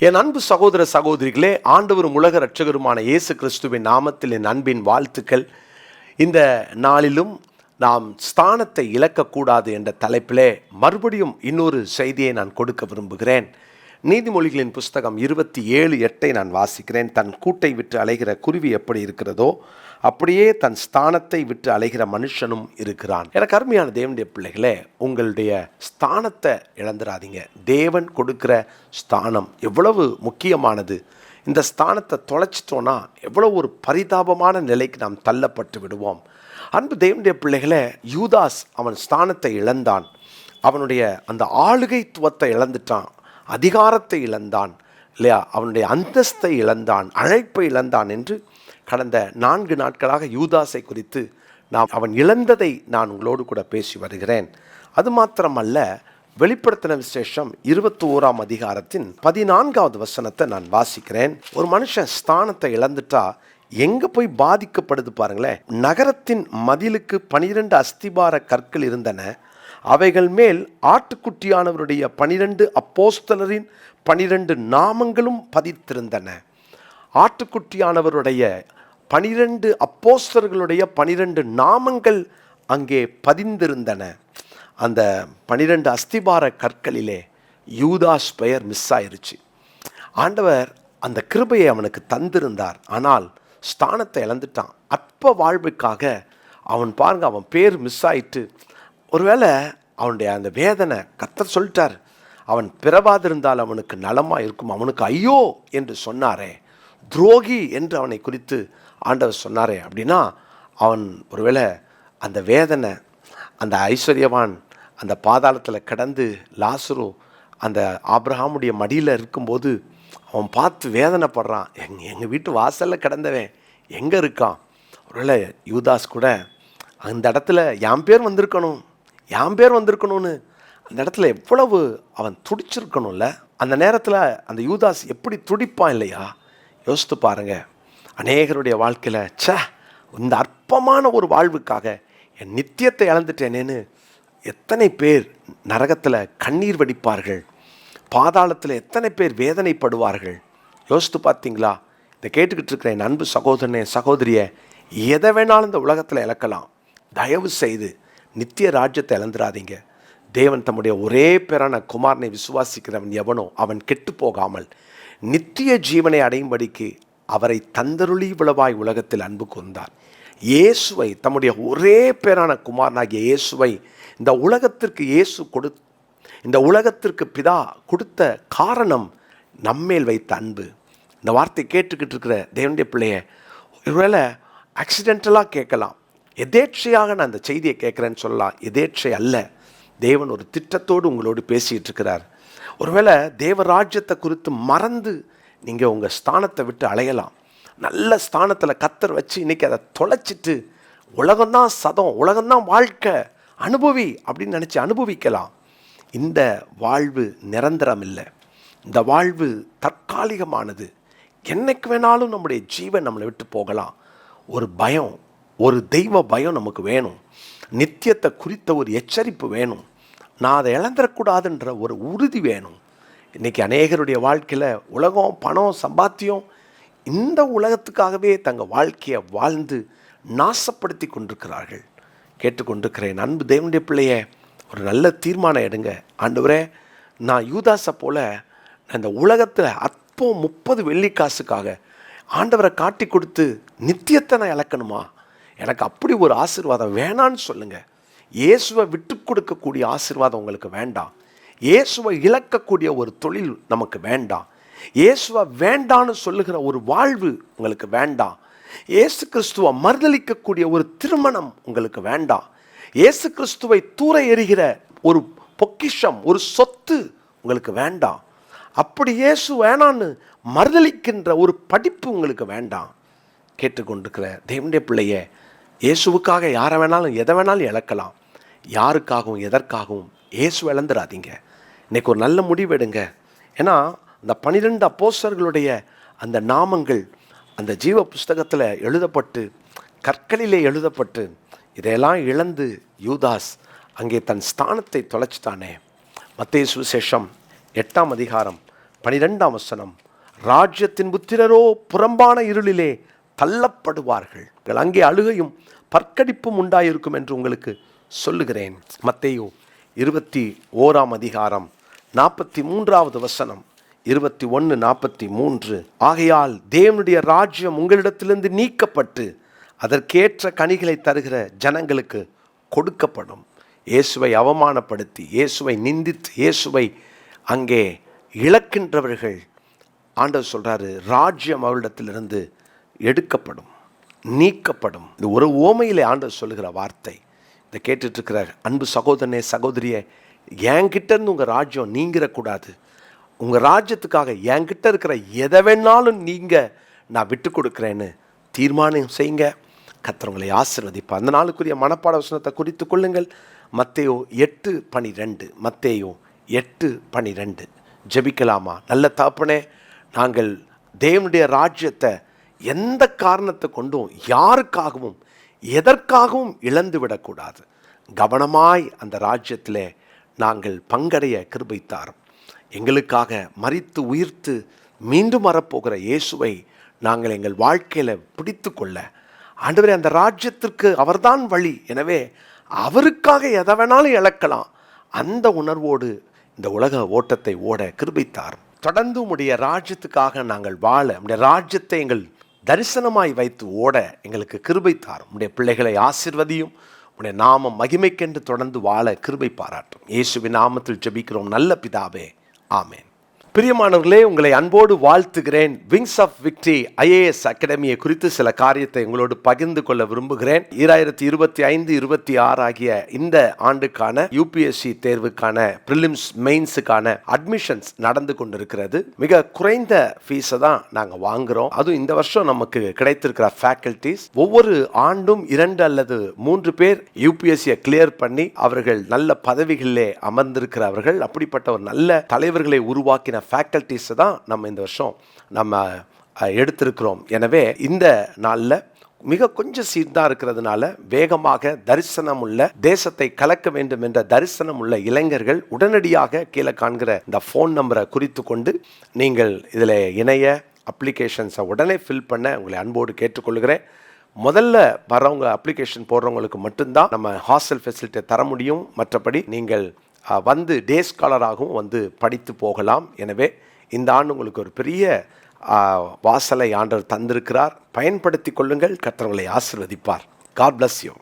என் அன்பு சகோதர சகோதரிகளே, ஆண்டவரும் உலக இரட்சகருமான இயேசு கிறிஸ்துவின் நாமத்தில் என் அன்பின் வாழ்த்துக்கள். இந்த நாளிலும் நாம் ஸ்தானத்தை இழக்கக்கூடாது என்ற தலைப்பிலே மறுபடியும் இன்னொரு செய்தியை நான் கொடுக்க விரும்புகிறேன். நீதிமொழிகளின் புஸ்தகம் 27:8 நான் வாசிக்கிறேன். தன் கூட்டை விட்டு அலைகிற குருவி எப்படி இருக்கிறதோ அப்படியே தன் ஸ்தானத்தை விட்டு அலைகிற மனுஷனும் இருக்கிறான். எனக்கு அருமையான தேவனுடைய பிள்ளைகளே, உங்களுடைய ஸ்தானத்தை இழந்துடாதீங்க. தேவன் கொடுக்கிற ஸ்தானம் எவ்வளவு முக்கியமானது. இந்த ஸ்தானத்தை தொலைச்சிட்டோன்னா எவ்வளவு ஒரு பரிதாபமான நிலைக்கு நாம் தள்ளப்பட்டு விடுவோம். அன்பு தேவனுடைய பிள்ளைகளே, யூதாஸ் அவன் ஸ்தானத்தை இழந்தான். அவனுடைய அந்த ஆளுகைத்துவத்தை இழந்துட்டான், அதிகாரத்தை இழந்தான் இல்லையா, அவனுடைய அந்தஸ்தை இழந்தான், அழைப்பை இழந்தான் என்று கடந்த 4 நாட்களாக யூதாஸை குறித்து அவன் இழந்ததை நான் உங்களோடு கூட பேசி வருகிறேன். அது மாத்திரமல்ல, வெளிப்படுத்தின விசேஷம் 21ஆம் அதிகாரத்தின் 14வது வசனத்தை நான் வாசிக்கிறேன். ஒரு மனுஷன் ஸ்தானத்தை இழந்துட்டா எங்க போய் பாதிக்கப்படுது பாருங்களேன். நகரத்தின் மதிலுக்கு 12 அஸ்திபார கற்கள் இருந்தன. அவைகள் மேல் ஆட்டுக்குட்டியானவருடைய 12 அப்போஸ்தலரின் 12 நாமங்களும் பதித்திருந்தன. ஆட்டுக்குட்டியானவருடைய 12 அப்போஸ்தலர்களுடைய 12 நாமங்கள் அங்கே பதிந்திருந்தன. அந்த 12 அஸ்திபார கற்களிலே யூதாஸ் பெயர் மிஸ் ஆயிருச்சு. ஆண்டவர் அந்த கிருபையை அவனுக்கு தந்திருந்தார். ஆனால் ஸ்தானத்தை இழந்துட்டான். அற்ப வாழ்வுக்காக அவன் பாருங்க, அவன் பேர் மிஸ் ஆயிட்டு, ஒருவேளை அவனுடைய அந்த வேதனை கர்த்தர் சொல்லிட்டார், அவன் பிறவாதிருந்தால் அவனுக்கு நலமாக இருக்கும், அவனுக்கு ஐயோ என்று சொன்னாரே, துரோகி என்று அவனை குறித்து ஆண்டவர் சொன்னாரே, அப்படின்னா அவன் ஒருவேளை அந்த வேதனை, அந்த ஐஸ்வர்யவான் அந்த பாதாளத்தில் கிடந்து லாசரு அந்த ஆபிரகாமுடைய மடியில் இருக்கும்போது அவன் பார்த்து வேதனைப்படுறான். எங்கள் வீட்டு வாசலில் கிடந்தவன் எங்கே இருக்கான்? ஒருவேளை யூதாஸ் கூட அந்த இடத்துல என் பேர் வந்திருக்கணும்னு அந்த இடத்துல எவ்வளவு அவன் துடிச்சிருக்கணும்ல. அந்த நேரத்தில் அந்த யூதாஸ் எப்படி துடிப்பான் இல்லையா? யோசித்து பாருங்க. அநேகருடைய வாழ்க்கையில் இந்த அற்பமான ஒரு வாழ்வுக்காக என் நித்தியத்தை இழந்துட்டேனேன்னு எத்தனை பேர் நரகத்தில் கண்ணீர் வடிப்பார்கள், பாதாளத்தில் எத்தனை பேர் வேதனைப்படுவார்கள். யோசித்து பார்த்தீங்களா? இதை கேட்டுக்கிட்டு இருக்கிற என் அன்பு சகோதரனே சகோதரியை, எதை வேணாலும் இந்த உலகத்தில் இழக்கலாம். தயவு செய்து நித்திய ராஜ்யத்தை இழந்துடாதீங்க. தேவன் தம்முடைய ஒரே பேரான குமாரனை விசுவாசிக்கிறவன் எவனோ அவன் கெட்டு போகாமல் நித்திய ஜீவனை அடையும்படிக்கு அவரை தந்தருளி விளவாய் உலகத்தில் அன்பு கூர்ந்தார். இயேசுவை, தம்முடைய ஒரே பேரான குமாரனாகிய இயேசுவை இந்த உலகத்திற்கு பிதா கொடுத்த காரணம் நம்மேல் வைத்த அன்பு. இந்த வார்த்தை கேட்டுக்கிட்டு இருக்கிற தேவனுடைய பிள்ளைய, ஒருவேளை ஆக்சிடென்டலாக கேட்கலாம், எதேட்சையாக நான் அந்த செய்தியை கேட்குறேன்னு சொல்லலாம். எதேட்சை அல்ல, தேவன் ஒரு திட்டத்தோடு உங்களோடு பேசிகிட்டு இருக்கிறார். ஒருவேளை தேவராஜ்யத்தை குறித்து மறந்து நீங்கள் உங்கள் ஸ்தானத்தை விட்டு அலையலாம். நல்ல ஸ்தானத்தில் கர்த்தர் வச்சு இன்றைக்கி அதை தொலைச்சிட்டு உலகம்தான் சதம், உலகம்தான் வாழ்க்கை, அனுபவி அப்படின்னு நினச்சி அனுபவிக்கலாம். இந்த வாழ்வு நிரந்தரம் இல்லை. இந்த வாழ்வு தற்காலிகமானது. என்னைக்கு வேணாலும் நம்முடைய ஜீவன் நம்மளை விட்டு போகலாம். ஒரு பயம், ஒரு தெய்வ பயம் நமக்கு வேணும். நித்தியத்தை குறித்த ஒரு எச்சரிப்பு வேணும். நான் அதை இழந்துடக்கூடாதுன்ற ஒரு உறுதி வேணும். இன்றைக்கி அநேகருடைய வாழ்க்கையில் உலகம், பணம், சம்பாத்தியம், இந்த உலகத்துக்காகவே தங்கள் வாழ்க்கையை வாழ்ந்து நாசப்படுத்தி கொண்டிருக்கிறார்கள். கேட்டுக்கொண்டிருக்கிறேன் அன்பு தேவனுடைய பிள்ளையே, ஒரு நல்ல தீர்மானம் எடுங்க. ஆண்டவரே, நான் யூதாஸை போல இந்த உலகத்தில் அப்போ 30 வெள்ளிக்காசுக்காக ஆண்டவரை காட்டி கொடுத்து நித்தியத்தை நான் இழக்கணுமா? எனக்கு அப்படி ஒரு ஆசீர்வாதம் வேணான்னு சொல்லுங்கள். இயேசுவை விட்டு கொடுக்கக்கூடிய ஆசீர்வாதம் உங்களுக்கு வேண்டாம். இயேசுவை இழக்கக்கூடிய ஒரு தொழில் நமக்கு வேண்டாம். இயேசுவை வேண்டான்னு சொல்லுகிற ஒரு வாழ்வு உங்களுக்கு வேண்டாம். இயேசு கிறிஸ்துவை மறுதலிக்கக்கூடிய ஒரு திருமணம் உங்களுக்கு வேண்டாம். இயேசு கிறிஸ்துவை தூர எறிகிற ஒரு பொக்கிஷம், ஒரு சொத்து உங்களுக்கு வேண்டாம். அப்படி இயேசு வேணான்னு மறுதலிக்கின்ற ஒரு படிப்பு உங்களுக்கு வேண்டாம். கேட்டுக்கொண்டிருக்கிற தேவனுடைய பிள்ளைய, இயேசுவுக்காக யாரை வேணாலும் எதை வேணாலும் இழக்கலாம். யாருக்காகவும் எதற்காகவும் இயேசு இழந்துடாதீங்க. இன்றைக்கி ஒரு நல்ல முடிவு எடுங்க. ஏன்னா அந்த 12 அப்போஸ்தலர்களுடைய அந்த நாமங்கள் அந்த ஜீவ புஸ்தகத்தில் எழுதப்பட்டு, கற்களிலே எழுதப்பட்டு, இதையெல்லாம் இழந்து யூதாஸ் அங்கே தன் ஸ்தானத்தை தொலைச்சிட்டானே. மத்தேயு சுவிசேஷம் 8ஆம் அதிகாரம் 12ஆம் வசனம், ராஜ்யத்தின் புத்திரரோ புறம்பான இருளிலே தள்ளப்படுவார்கள், அங்கே அழுகையும் பற்கடிப்பும் உண்டாயிருக்கும் என்று உங்களுக்கு சொல்லுகிறேன். மத்தேயு 21ஆம் அதிகாரம் 43வது வசனம், 21:43, ஆகையால் தேவனுடைய ராஜ்யம் உங்களிடத்திலிருந்து நீக்கப்பட்டு அதற்கேற்ற கனிகளை தருகிற ஜனங்களுக்கு கொடுக்கப்படும். இயேசுவை அவமானப்படுத்தி, இயேசுவை நிந்தித்து, இயேசுவை அங்கே இழக்கின்றவர்கள், ஆண்டவர் சொல்றாரு, ராஜ்யம் அவரிடத்திலிருந்து எடுக்கப்படும், நீக்கப்படும். இது ஒரு ஓமையிலே ஆண்டவர் சொல்லுகிற வார்த்தை. இதை கேட்டுட்டு இருக்கிற அன்பு சகோதரனே, சகோதரியே, என்கிட்ட இருந்து உங்கள் ராஜ்யம் நீங்கிடக்கூடாது. உங்கள் ராஜ்யத்துக்காக என்கிட்ட இருக்கிற எதை வேணாலும் நீங்கள் நான் விட்டு கொடுக்குறேன்னு தீர்மானம் செய்யுங்க. கர்த்தர் உங்களை ஆசீர்வதிப்பார். அந்த நாளுக்குரிய மனப்பாட வசனத்தை குறித்து கொள்ளுங்கள். மத்தேயு 8:12. மத்தேயு 8:12. ஜெபிக்கலாமா? நல்ல தகப்பனே, நாங்கள் தேவனுடைய ராஜ்யத்தை எந்த காரணத்தை கொண்டும் யாருக்காகவும் எதற்காகவும் இழந்து விடக்கூடாது. கவனமாய் அந்த ராஜ்யத்திலே நாங்கள் பங்கடைய கிருபை தாரும். எங்களுக்காக மரித்து உயிர்த்து மீண்டும் வரப்போகிற இயேசுவை நாங்கள் எங்கள் வாழ்க்கையில் பிடித்து கொள்ள, ஆண்டவரே, அந்த ராஜ்யத்திற்கு அவர்தான் வழி, எனவே அவருக்காக எதை வேணாலும் இழக்கலாம், அந்த உணர்வோடு இந்த உலக ஓட்டத்தை ஓட கிருபை தாரும். தொடர்ந்து உம்முடைய ராஜ்யத்துக்காக நாங்கள் வாழ, உம்முடைய ராஜ்யத்தை எங்கள் தரிசனமாய் வைத்து ஓட எங்களுக்கு கிருபை தாரும். உம்முடைய பிள்ளைகளை ஆசீர்வதியும். உம்முடைய நாமம் மகிமைக்கென்று தொடர்ந்து வாழ கிருபை பாராட்டும். இயேசுவின் நாமத்தில் ஜெபிக்கிறோம் நல்ல பிதாவே, ஆமென். பிரியமானவர்களே, உங்களை அன்போடு வாழ்த்துகிறேன். விங்ஸ் ஆஃப் விக்டரி IAS அகாடமியை குறித்து சில காரியத்தை உங்களோடு பகிர்ந்து கொள்ள விரும்புகிறேன். 2025-26 ஆகிய இந்த ஆண்டுக்கான UPSC தேர்வுக்கான ப்ரிலிம்ஸ் மெயின்ஸுக்கான அட்மிஷன்ஸ் நடந்து கொண்டிருக்கிறது. மிக குறைந்த ஃபீஸை தான் நாங்கள் வாங்குகிறோம். அதுவும் இந்த வருஷம் நமக்கு கிடைத்திருக்கிற ஃபேக்கல்டிஸ் ஒவ்வொரு ஆண்டும் 2 அல்லது 3 பேர் UPSCயை கிளியர் பண்ணி அவர்கள் நல்ல பதவிகளிலே அமர்ந்திருக்கிறவர்கள். அப்படிப்பட்ட ஒரு நல்ல தலைவர்களை உருவாக்கின ஃபேக்கல்டிஸ் தான் நம்ம இந்த வருஷம் நம்ம எடுத்திருக்கிறோம். எனவே இந்த நாளில் மிக கொஞ்சம் சீட் தான் இருக்கிறதுனால வேகமாக தரிசனம் உள்ள, தேசத்தை கலக்க வேண்டும் என்ற தரிசனம் உள்ள இளைஞர்கள் உடனடியாக கீழே காண்கிற இந்த ஃபோன் நம்பரை குறித்து கொண்டு நீங்கள் இதில் இணைய அப்ளிகேஷன்ஸை உடனே ஃபில் பண்ண உங்களை அன்போடு கேட்டுக்கொள்கிறேன். முதல்ல வரவங்க அப்ளிகேஷன் போடுறவங்களுக்கு மட்டும்தான் நம்ம ஹாஸ்டல் ஃபெசிலிட்டியை தர முடியும். மற்றபடி நீங்கள் வந்து டே ஸ்காலராகவும் வந்து படித்து போகலாம். எனவே இந்த ஆண்டு உங்களுக்கு ஒரு பெரிய வாசலை ஆண்டவர் தந்திருக்கிறார். பயன்படுத்தி கொள்ளுங்கள். கர்த்தர் உங்களை ஆசீர்வதிப்பார். God bless you.